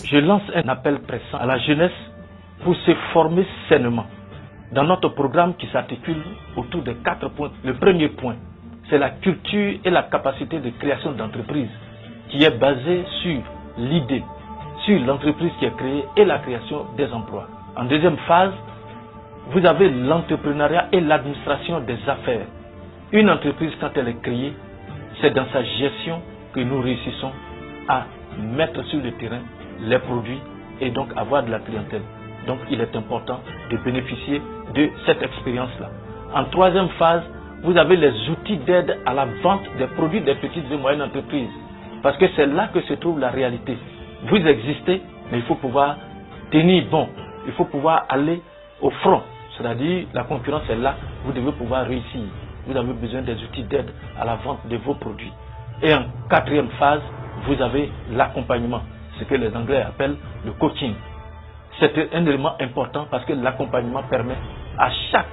Je lance un appel pressant à la jeunesse pour se former sainement. Dans notre programme qui s'articule autour de 4 points, le premier point, c'est la culture et la capacité de création d'entreprise qui est basée sur l'idée, sur l'entreprise qui est créée et la création des emplois. En deuxième phase, vous avez l'entrepreneuriat et l'administration des affaires. Une entreprise, quand elle est créée, c'est dans sa gestion que nous réussissons à mettre sur le terrain les produits et donc avoir de la clientèle. Donc il est important de bénéficier de cette expérience-là. En troisième phase, vous avez les outils d'aide à la vente des produits des petites et moyennes entreprises. Parce que c'est là que se trouve la réalité. Vous existez, mais il faut pouvoir tenir bon. Il faut pouvoir aller au front. C'est-à-dire, la concurrence est là, vous devez pouvoir réussir. Vous avez besoin des outils d'aide à la vente de vos produits. Et en quatrième phase, vous avez l'accompagnement, ce que les Anglais appellent le coaching. C'est un élément important parce que l'accompagnement permet à chaque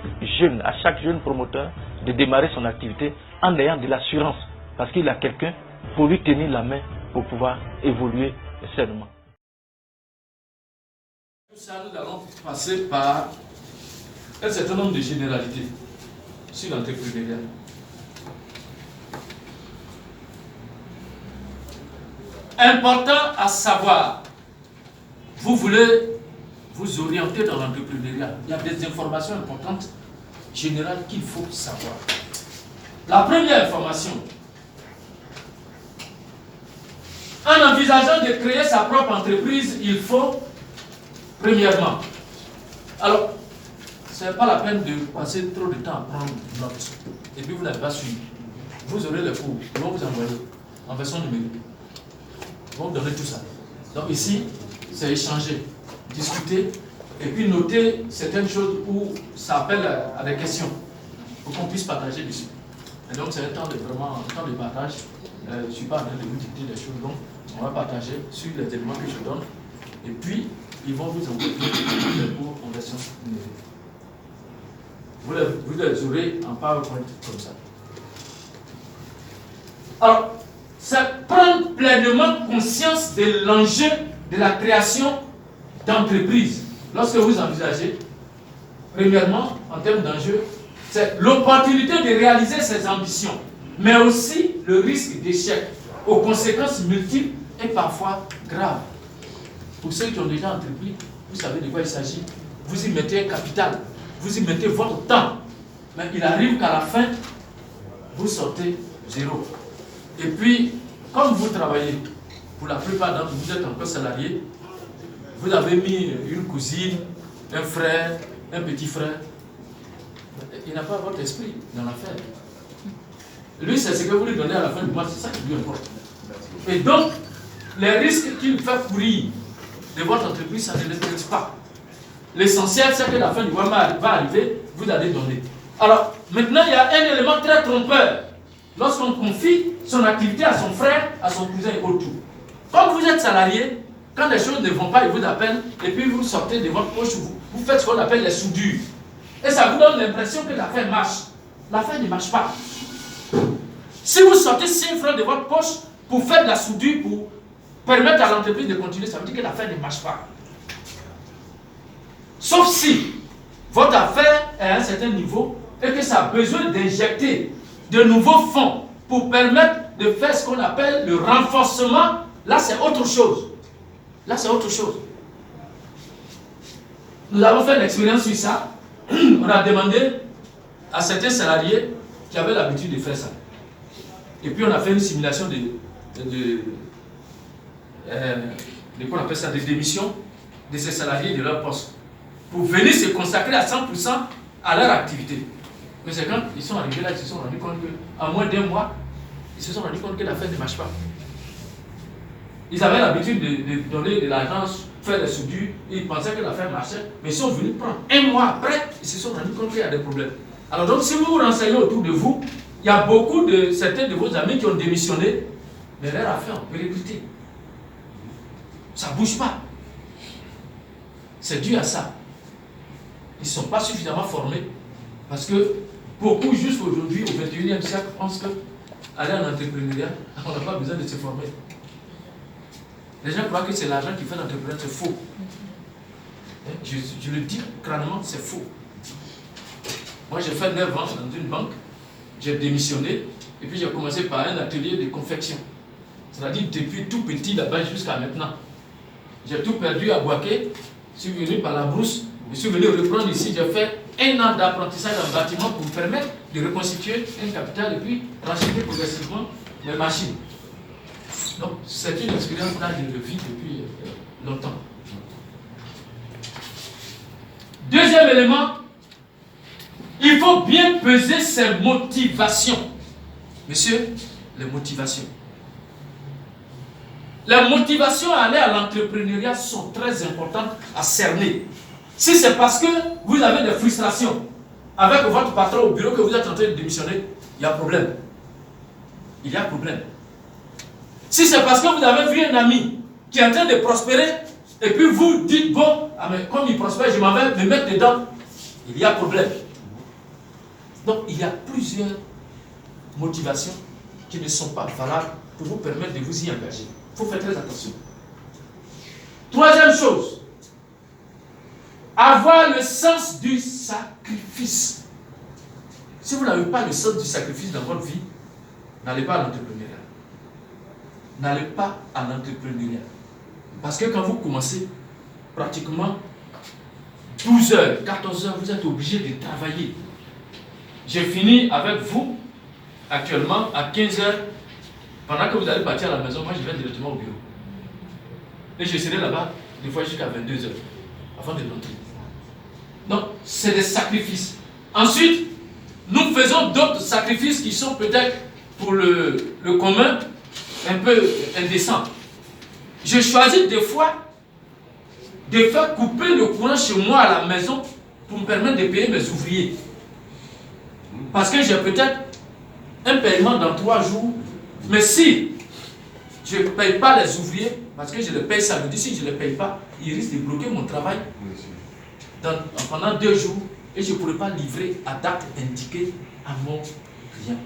jeune promoteur de démarrer son activité en ayant de l'assurance parce qu'il a quelqu'un pour lui tenir la main pour pouvoir évoluer sainement. Tout ça, nous allons passer par un certain nombre de généralités sur l'entrepreneuriat. Important à savoir, vous voulez vous orienter dans l'entrepreneuriat. Il y a des informations importantes, générales, qu'il faut savoir. La première information, en envisageant de créer sa propre entreprise, il faut, premièrement, alors, ce n'est pas la peine de passer trop de temps à prendre note, et puis vous n'avez pas suivi. Vous aurez les cours, ils vont vous envoyer en version numérique. Ils vont vous donner tout ça. Donc ici, c'est échanger, discuter, et puis noter certaines choses où ça appelle à des questions, pour qu'on puisse partager dessus. Et donc c'est un temps de partage. Je ne suis pas en train de vous dicter des choses, donc on va partager sur les éléments que je donne, et puis ils vont vous envoyer les cours en version numérique. Vous les aurez en PowerPoint comme ça. Alors, c'est prendre pleinement conscience de l'enjeu de la création d'entreprise. Lorsque vous envisagez, premièrement, en termes d'enjeu, c'est l'opportunité de réaliser ses ambitions, mais aussi le risque d'échec, aux conséquences multiples et parfois graves. Pour ceux qui ont déjà entrepris, vous savez de quoi il s'agit. Vous y mettez un capital, vous y mettez votre temps, mais il arrive qu'à la fin, vous sortez zéro. Et puis, comme vous travaillez, pour la plupart d'entre vous, êtes encore salarié, vous avez mis une cousine, un frère, un petit frère, il n'a pas votre esprit dans l'affaire. Lui, c'est ce que vous lui donnez à la fin du mois, c'est ça qui lui importe. Et donc, les risques qu'il fait courir de votre entreprise, ça ne l'intéresse pas. L'essentiel, c'est que la fin du mois va arriver, vous allez donner. Alors, maintenant, il y a un élément très trompeur. Lorsqu'on confie son activité à son frère, à son cousin et autour. Comme vous êtes salarié, quand les choses ne vont pas, ils vous appellent, et puis vous sortez de votre poche, vous faites ce qu'on appelle les soudures. Et ça vous donne l'impression que l'affaire marche. L'affaire ne marche pas. Si vous sortez 5 francs de votre poche pour faire de la soudure, pour permettre à l'entreprise de continuer, ça veut dire que l'affaire ne marche pas. Sauf si votre affaire est à un certain niveau et que ça a besoin d'injecter de nouveaux fonds pour permettre de faire ce qu'on appelle le renforcement. Là, c'est autre chose. Là, c'est autre chose. Nous avons fait l'expérience sur ça. On a demandé à certains salariés qui avaient l'habitude de faire ça. Et puis, on a fait une simulation qu'on appelle ça, des démissions de ces salariés de leur poste pour venir se consacrer à 100% à leur activité. Mais c'est quand ils sont arrivés là, ils se sont rendus compte qu'en moins d'un mois, ils se sont rendus compte que l'affaire ne marche pas. Ils avaient l'habitude de donner de l'argent, faire des soudures, ils pensaient que l'affaire marchait, mais ils sont venus prendre un mois après, ils se sont rendus compte qu'il y a des problèmes. Alors donc, si vous vous renseignez autour de vous, il y a beaucoup de certains de vos amis qui ont démissionné, mais leur affaire ont périclité. Ça ne bouge pas. C'est dû à ça. Ils ne sont pas suffisamment formés, parce que beaucoup, jusqu'aujourd'hui, au XXIe siècle, pensent qu'aller en entrepreneuriat, on n'a pas besoin de se former. Les gens croient que c'est l'argent qui fait l'entrepreneur, c'est faux. Je le dis crânement, c'est faux. Moi, j'ai fait 9 ans dans une banque, j'ai démissionné, et puis j'ai commencé par un atelier de confection. C'est-à-dire depuis tout petit là-bas jusqu'à maintenant. J'ai tout perdu à Boaké, je suis venu par la brousse, je suis venu reprendre ici, j'ai fait 1 an d'apprentissage en bâtiment pour me permettre de reconstituer un capital et puis racheter progressivement mes machines. Donc, c'est une expérience là que je vis depuis longtemps. Deuxième élément, il faut bien peser ses motivations. Monsieur, les motivations. Les motivations à aller à l'entrepreneuriat sont très importantes à cerner. Si c'est parce que vous avez des frustrations avec votre patron au bureau que vous êtes en train de démissionner, il y a problème. Il y a problème. Si c'est parce que vous avez vu un ami qui est en train de prospérer, et puis vous dites, bon, ah mais comme il prospère, je m'en vais me mettre dedans, il y a problème. Donc il y a plusieurs motivations qui ne sont pas valables pour vous permettre de vous y engager. Il faut faire très attention. Troisième chose, avoir le sens du sacrifice. Si vous n'avez pas le sens du sacrifice dans votre vie, n'allez pas à l'entrepreneuriat. N'allez pas à l'entrepreneuriat. Parce que quand vous commencez, pratiquement 12 heures, 14 heures, vous êtes obligé de travailler. J'ai fini avec vous, actuellement, à 15 heures. Pendant que vous allez partir à la maison, moi je vais directement au bureau. Et je serai là-bas, des fois jusqu'à 22 heures, avant de rentrer. Donc, c'est des sacrifices. Ensuite, nous faisons d'autres sacrifices qui sont peut-être pour le commun un peu indécents. Je choisis des fois de faire couper le courant chez moi à la maison pour me permettre de payer mes ouvriers. Parce que j'ai peut-être un paiement dans 3 jours, mais si je ne paye pas les ouvriers, parce que je les paye samedi, si je ne les paye pas, ils risquent de bloquer mon travail pendant 2 jours et je ne pourrai pas livrer à date indiquée à mon client.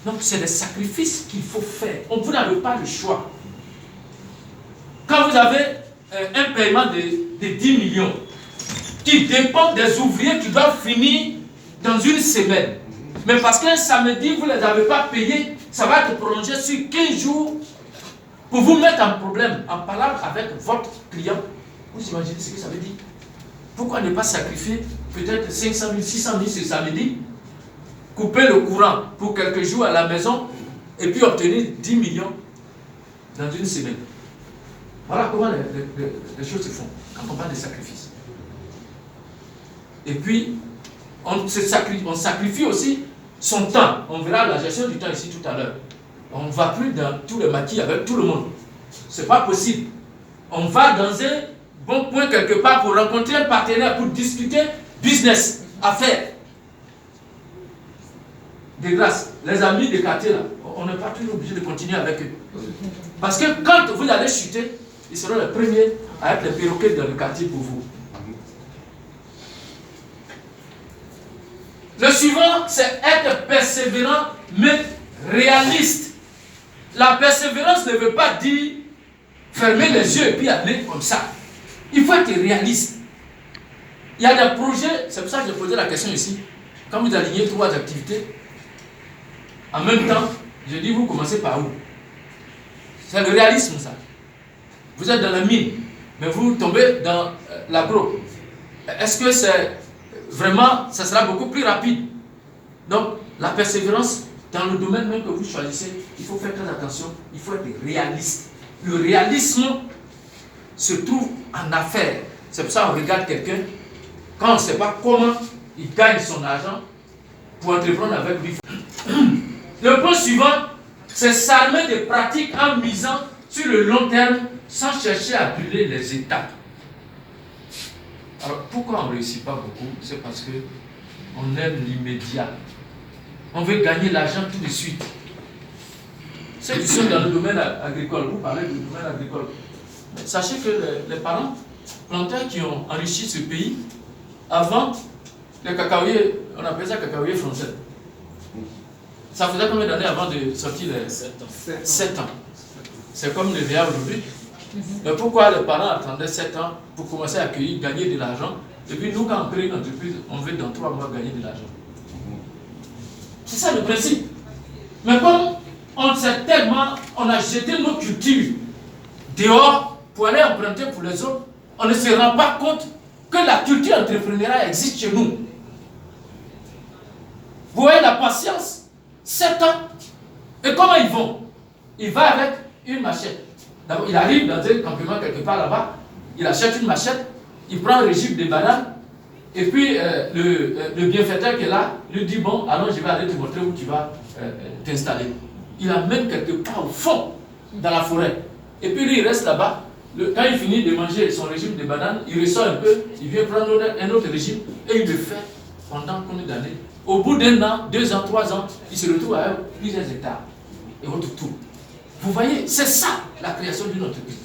Donc c'est des sacrifices qu'il faut faire. Vous n'avez pas le choix. Quand vous avez un paiement de 10 millions qui dépend des ouvriers qui doivent finir dans une semaine, mais parce qu'un samedi vous ne les avez pas payés, ça va être prolongé sur 15 jours pour vous mettre en problème en parlant avec votre client. Vous imaginez ce que ça veut dire? Pourquoi ne pas sacrifier peut-être 500 000, 600 000 ce samedi, couper le courant pour quelques jours à la maison et puis obtenir 10 millions dans une semaine? Voilà comment les choses se font quand on parle de sacrifice. Et puis, on sacrifie aussi son temps. On verra la gestion du temps ici tout à l'heure. On ne va plus dans tous les maquis avec tout le monde. Ce n'est pas possible. On va dans un bon point quelque part pour rencontrer un partenaire, pour discuter business, affaires. De grâce, les amis de quartier là, on n'est pas toujours obligé de continuer avec eux. Parce que quand vous allez chuter, ils seront les premiers à être les perroquets dans le quartier pour vous. Le suivant, c'est être persévérant, mais réaliste. La persévérance ne veut pas dire fermer les yeux et puis aller comme ça. Il faut être réaliste. Il y a des projets, c'est pour ça que j'ai posé la question ici. Quand vous alignez 3 activités, en même temps, je dis vous commencez par où? C'est le réalisme ça. Vous êtes dans la mine, mais vous tombez dans l'agro. Est-ce que c'est vraiment, ça sera beaucoup plus rapide? Donc, la persévérance, dans le domaine même que vous choisissez, il faut faire très attention, il faut être réaliste. Le réalisme se trouve en affaires. C'est pour ça qu'on regarde quelqu'un, quand on ne sait pas comment il gagne son argent, pour entreprendre avec lui. Le point suivant, c'est s'armer de pratiques en misant sur le long terme sans chercher à brûler les étapes. Alors, pourquoi on ne réussit pas beaucoup? C'est parce qu'on aime l'immédiat. On veut gagner l'argent tout de suite. Ceux qui sont dans le domaine agricole, vous parlez du domaine agricole. Mais sachez que les parents planteurs qui ont enrichi ce pays, avant, les cacaoyers, on appelait ça cacaoyers français. Ça faisait combien d'années avant de sortir les 7 ans. c'est comme le VA aujourd'hui. Mais pourquoi les parents attendaient 7 ans pour commencer à accueillir, gagner de l'argent? Et puis nous, quand on crée une entreprise, on veut dans 3 mois gagner de l'argent. C'est ça le principe. Mais comme on sait tellement, on a jeté nos cultures dehors pour aller emprunter pour les autres, on ne se rend pas compte que la culture entrepreneuriale existe chez nous. Vous voyez la patience, 7 ans. Et comment ils vont? Il va avec une machette. D'abord, il arrive dans un campement quelque part là-bas, il achète une machette, il prend un régime de bananes, et puis le bienfaiteur qui est là lui dit, bon, alors je vais aller te montrer où tu vas t'installer. Il l'emmène quelque part au fond, dans la forêt. Et puis lui, il reste là-bas. Quand il finit de manger son régime de bananes, il ressort un peu, il vient prendre un autre régime, et il le fait pendant combien d'années? Au bout d'1 an, 2 ans, 3 ans, il se retrouve à plusieurs hectares. Et votre tour. Vous voyez, c'est ça la création d'une entreprise.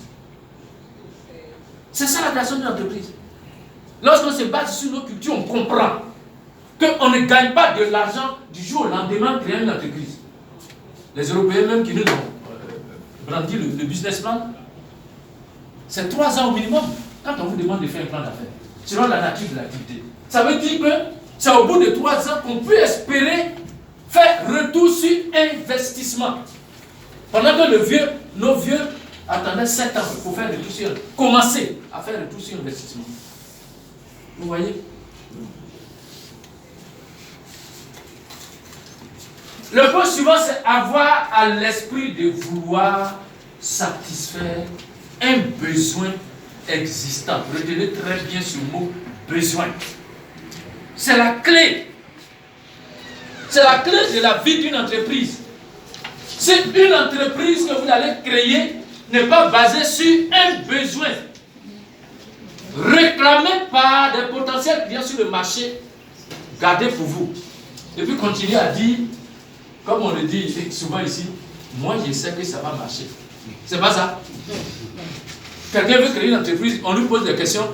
C'est ça la création d'une entreprise. Lorsqu'on se base sur nos cultures, on comprend qu'on ne gagne pas de l'argent du jour au lendemain en créant une entreprise. Les Européens même qui nous ont brandi le business plan, c'est 3 ans au minimum quand on vous demande de faire un plan d'affaires, selon la nature de l'activité. Ça veut dire que c'est au bout de 3 ans qu'on peut espérer faire retour sur investissement. Pendant que nos vieux attendaient 7 ans pour faire retour sur, commencer à faire retour sur investissement. Vous voyez? Le point suivant, c'est avoir à l'esprit de vouloir satisfaire un besoin existant. Retenez très bien ce mot besoin. C'est la clé. C'est la clé de la vie d'une entreprise. Si une entreprise que vous allez créer n'est pas basée sur un besoin réclamé par des potentiels clients sur le marché, gardez pour vous. Et puis continuez à dire, comme on le dit souvent ici, moi je sais que ça va marcher. C'est pas ça. Quelqu'un veut créer une entreprise, on lui pose des questions,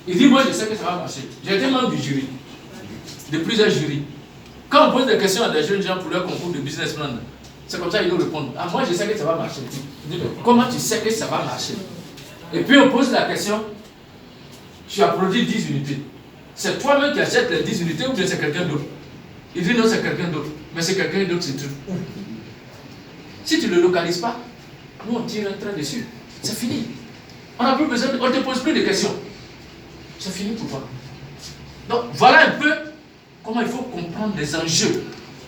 il dit moi je sais que ça va marcher. J'ai été membre du jury, de plusieurs jurys. Quand on pose des questions à des jeunes gens pour leur concours de business plan, c'est comme ça qu'ils nous répondent. Ah, moi je sais que ça va marcher. Comment tu sais que ça va marcher? Et puis on pose la question, tu as produit 10 unités. C'est toi-même qui achètes les 10 unités ou bien c'est quelqu'un d'autre? Il dit non, c'est quelqu'un d'autre. Mais c'est quelqu'un d'autre, c'est tout. Si tu ne le localises pas, nous on tire un trait dessus. C'est fini. On n'a plus besoin, on ne te pose plus de questions. C'est fini pour toi. Donc voilà un peu comment il faut comprendre les enjeux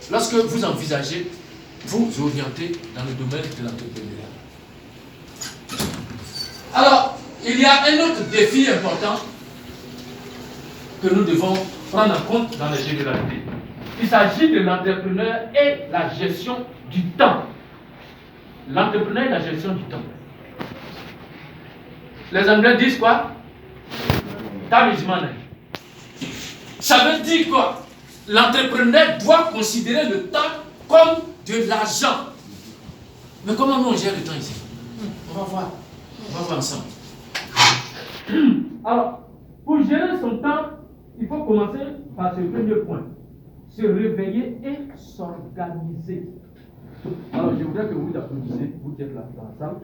lorsque vous envisagez vous orienter dans le domaine de l'entrepreneuriat. Alors, il y a un autre défi important que nous devons prendre en compte dans les généralités. Il s'agit de l'entrepreneur et la gestion du temps. L'entrepreneur et la gestion du temps. Les Anglais disent quoi? Time is money. Ça veut dire quoi? L'entrepreneur doit considérer le temps comme de l'argent. Mais comment nous on gère le temps ici? On va voir. On va voir ensemble. Alors, pour gérer son temps, il faut commencer par ce premier point. Se réveiller et s'organiser. Alors, je voudrais que vous applaudissez, vous qui êtes là dans la salle.